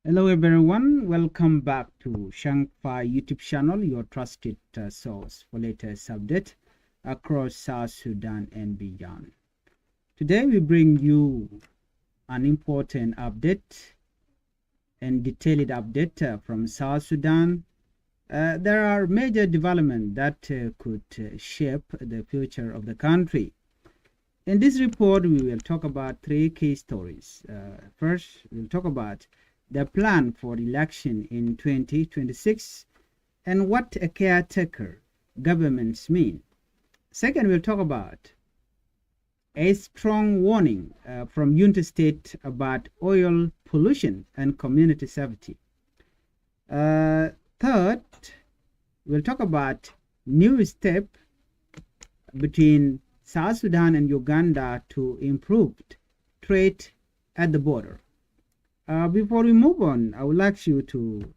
Hello everyone, welcome back to Changfied YouTube channel, your trusted source for latest update across South Sudan and beyond. Today we bring you an important update and detailed update from South Sudan. There are major developments that could shape the future of the country. In this report, we will talk about three key stories. First, we'll talk about the plan for election in 2026 and what a caretaker governments mean. Second, we'll talk about a strong warning from United States about oil pollution and community safety. Third, we'll talk about new step between South Sudan and Uganda to improve trade at the border. Before we move on, I would like you to,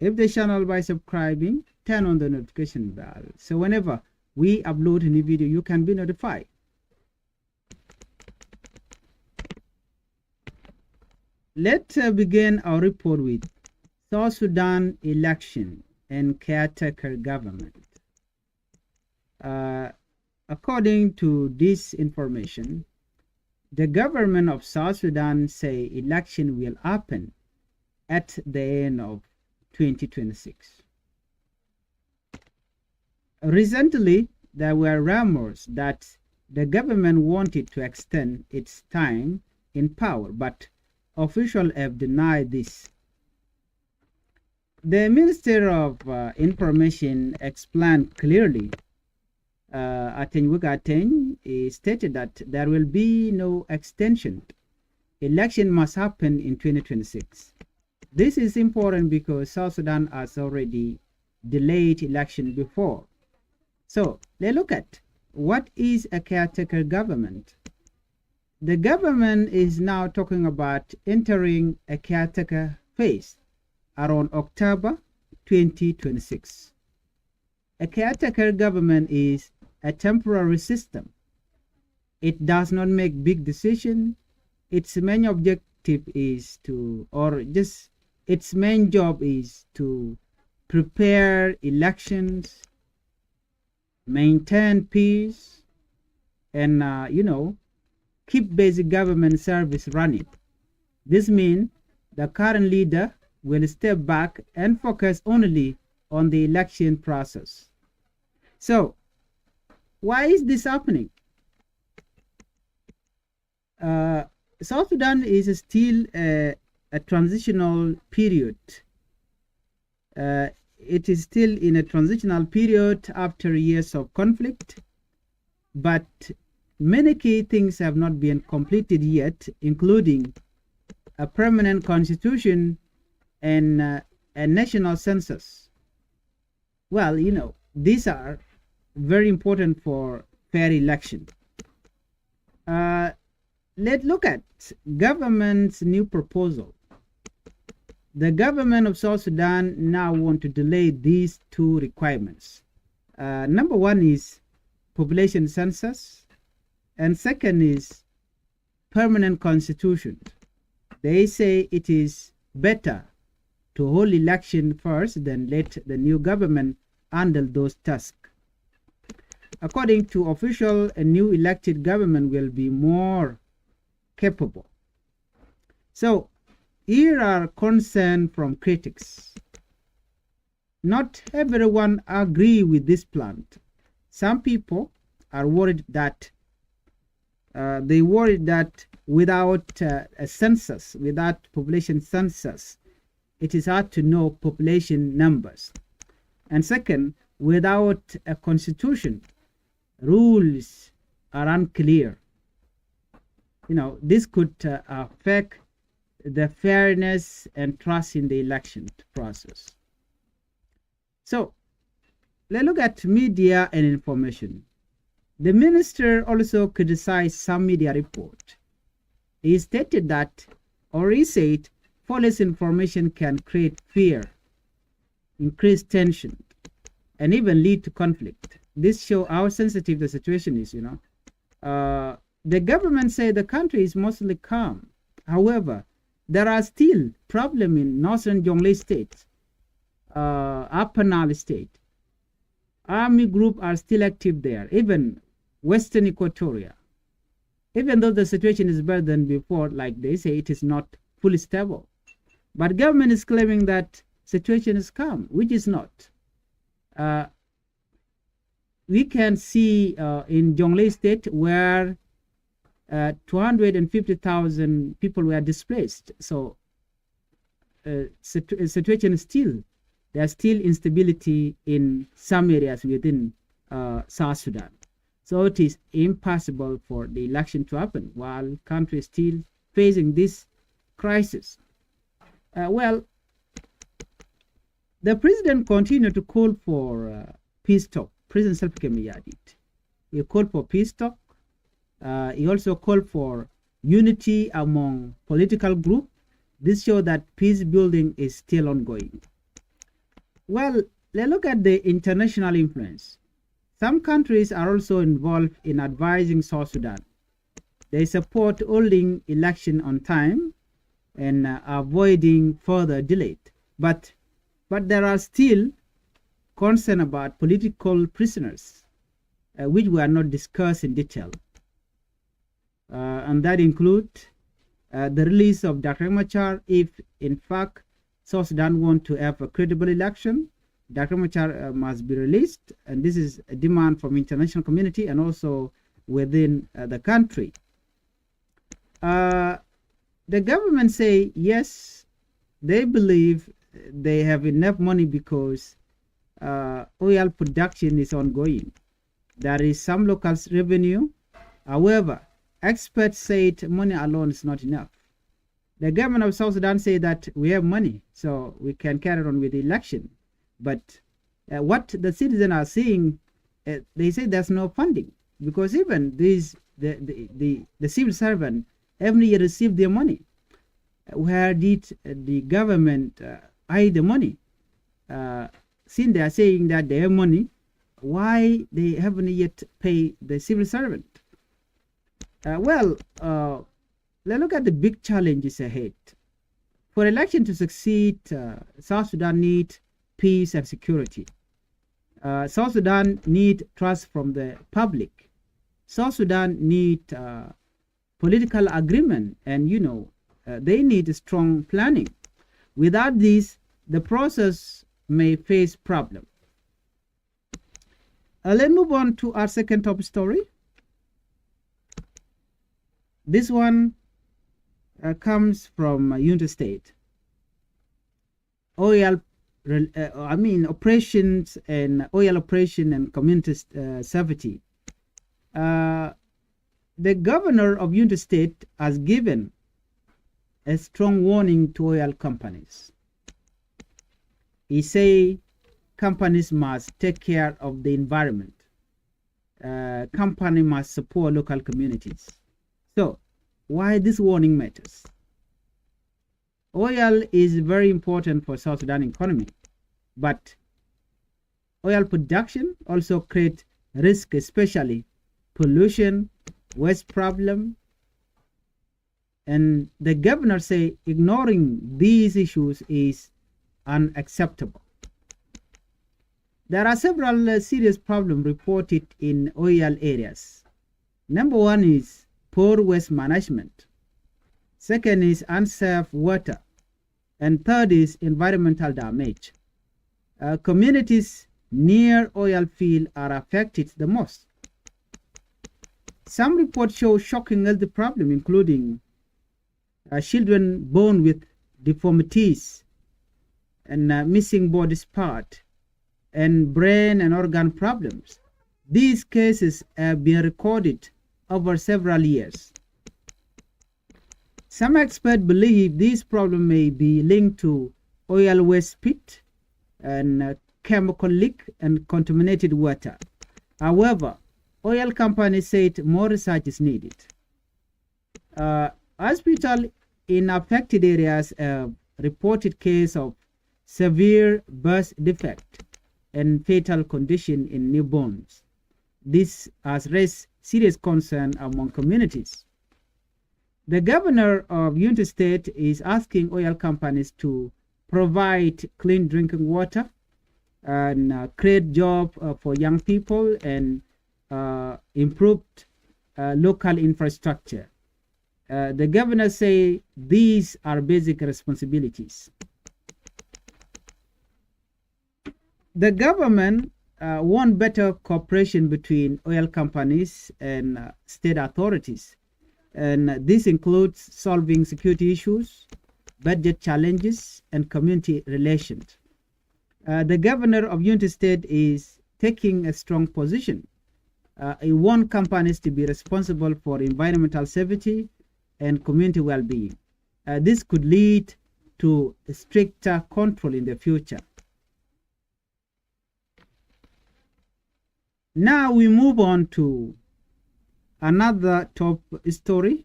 if the channel by subscribing, turn on the notification bell. So whenever we upload a new video, you can be notified. Let's begin our report with South Sudan election and caretaker government. According to this information, the government of South Sudan say election will happen at the end of 2026. Recently, there were rumors that the government wanted to extend its time in power, but officials have denied this. The Minister of Information explained clearly stated that there will be no extension. Election must happen in 2026. This is important because South Sudan has already delayed election before. So let's look at what is a caretaker government. The government is now talking about entering a caretaker phase around October 2026. A caretaker government is a temporary system. It does not make big decisions. Its main objective is to, or just its main job is to prepare elections, maintain peace, and keep basic government service running. This means the current leader will step back and focus only on the election process. So, why is this happening? South Sudan is still a transitional period. It is still in a transitional period after years of conflict, but many key things have not been completed yet, including a permanent constitution and a national census. Well, these are very important for fair election. Let's look at government's new proposal. The government of South Sudan now want to delay these two requirements. Number one is population census, and second is permanent constitution. They say it is better to hold election first than let the new government handle those tasks. According to official, a new elected government will be more capable. So here are concerns from critics. Not everyone agree with this plan. Some people are worried that without a census, without population census, it is hard to know population numbers. And second, without a constitution, rules are unclear. This could affect the fairness and trust in the election process. So let's look at media and information. The minister also criticized some media report. He stated that, or he said, false information can create fear, increase tension, and even lead to conflict. This shows how sensitive the situation is. The government say the country is mostly calm. However, there are still problems in northern Jonglei state, upper Nile state. Army groups are still active there, even western Equatoria. Even though the situation is better than before, like they say, it is not fully stable. But government is claiming that situation is calm, which is not. We can see in Jonglei state where 250,000 people were displaced. So situation is still, there's still instability in some areas within South Sudan. So it is impossible for the election to happen while country is still facing this crisis. Well, the president continued to call for peace talk. President Salva Kiir he called for peace talk. He also called for unity among political groups. This shows that peace building is still ongoing. Well, let's look at the international influence. Some countries are also involved in advising South Sudan. They support holding election on time and avoiding further delay. But there are still concerns about political prisoners, which we are not discussed in detail. And that includes the release of Dr. Machar. If in fact South Sudan want to have a credible election, Dr. Machar must be released, and this is a demand from international community and also within the country. The government say yes, they believe they have enough money because oil production is ongoing. There is some local revenue. However, experts said money alone is not enough. The government of South Sudan say that we have money, so we can carry on with the election. But what the citizens are seeing, they say there's no funding, because even these the civil servant every year receive their money. Where did the government hide the money? Since they are saying that they have money, why they haven't yet paid the civil servant? Well, let's look at the big challenges ahead. For election to succeed, South Sudan needs peace and security. South Sudan needs trust from the public. South Sudan needs political agreement, and they need strong planning. Without this, the process may face problems. Let's move on to our second top story. This one comes from United States. Operations and oil operation and community safety. The governor of United States has given a strong warning to oil companies. He say companies must take care of the environment. Company must support local communities. So, why this warning matters? Oil is very important for South Sudan economy, but oil production also creates risk, especially pollution, waste problem. And the governor say ignoring these issues is unacceptable. There are several serious problems reported in oil areas. Number one is poor waste management. Second is unsafe water. And third is environmental damage. Communities near oil field are affected the most. Some reports show shocking health problems, including children born with deformities and missing body part and brain and organ problems. These cases have been recorded over several years. Some experts believe this problem may be linked to oil waste pit and chemical leak and contaminated water. However, oil companies said more research is needed. Hospitals in affected areas have reported case of severe birth defect and fatal condition in newborns. This has raised serious concern among communities. The governor of United States is asking oil companies to provide clean drinking water and create jobs for young people and improved local infrastructure. The governor say these are basic responsibilities. The government want better cooperation between oil companies and state authorities, and this includes solving security issues, budget challenges, and community relations. The governor of United States is taking a strong position. He wants companies to be responsible for environmental safety and community well-being. This could lead to stricter control in the future. Now we move on to another top story.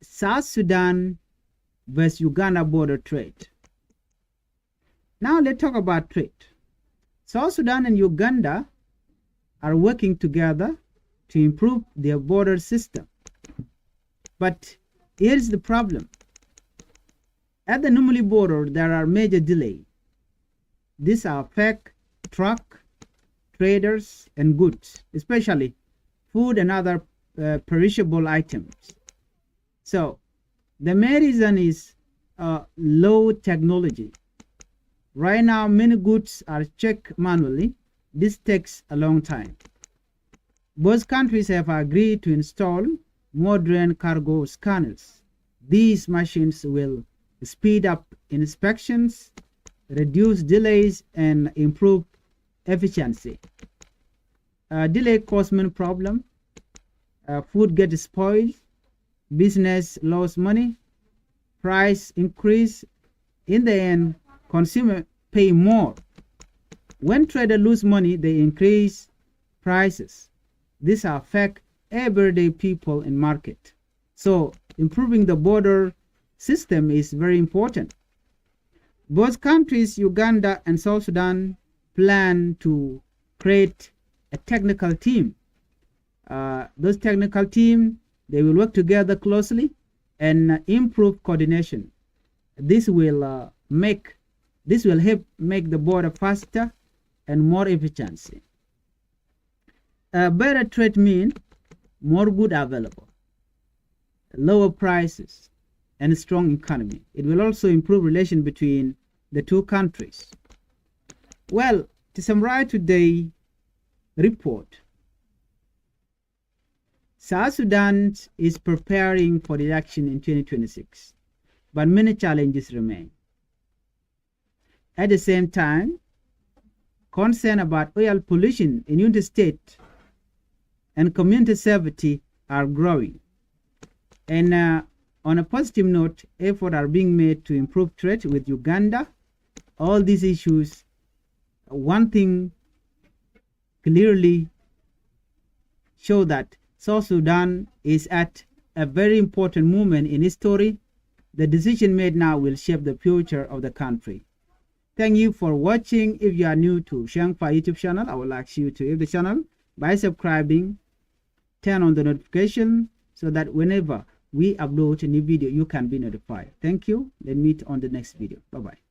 South Sudan versus Uganda border trade. Now let's talk about trade. South Sudan and Uganda are working together to improve their border system. But here's the problem. At the Numuli border, there are major delays. These affect truck, traders, and goods, especially food and other perishable items. So the main reason is low technology. Right now, many goods are checked manually. This takes a long time. Both countries have agreed to install modern cargo scanners. These machines will speed up inspections, reduce delays, and improve efficiency. Delay causes many problems. Food gets spoiled, business lose money, price increase. In the end, consumers pay more. When traders lose money, they increase prices. This affects everyday people in market. So improving the border system is very important. Both countries, Uganda and South Sudan, plan to create a technical team. Those technical team, they will work together closely and improve coordination. This will help make the border faster and more efficiency. Better trade means more goods available, lower prices, and a strong economy. It will also improve relations between the two countries. Well, to summarize today's report, South Sudan is preparing for the election in 2026, but many challenges remain. At the same time, concern about oil pollution in United States and community safety are growing. And on a positive note, efforts are being made to improve trade with Uganda. All these issues, one thing clearly show that South Sudan is at a very important moment in history. The decision made now will shape the future of the country. Thank you for watching. If you are new to Changfied YouTube channel, I would like you to help the channel by subscribing, turn on the notification so that whenever we upload a new video, you can be notified. Thank you. Let's meet on the next video. Bye-bye.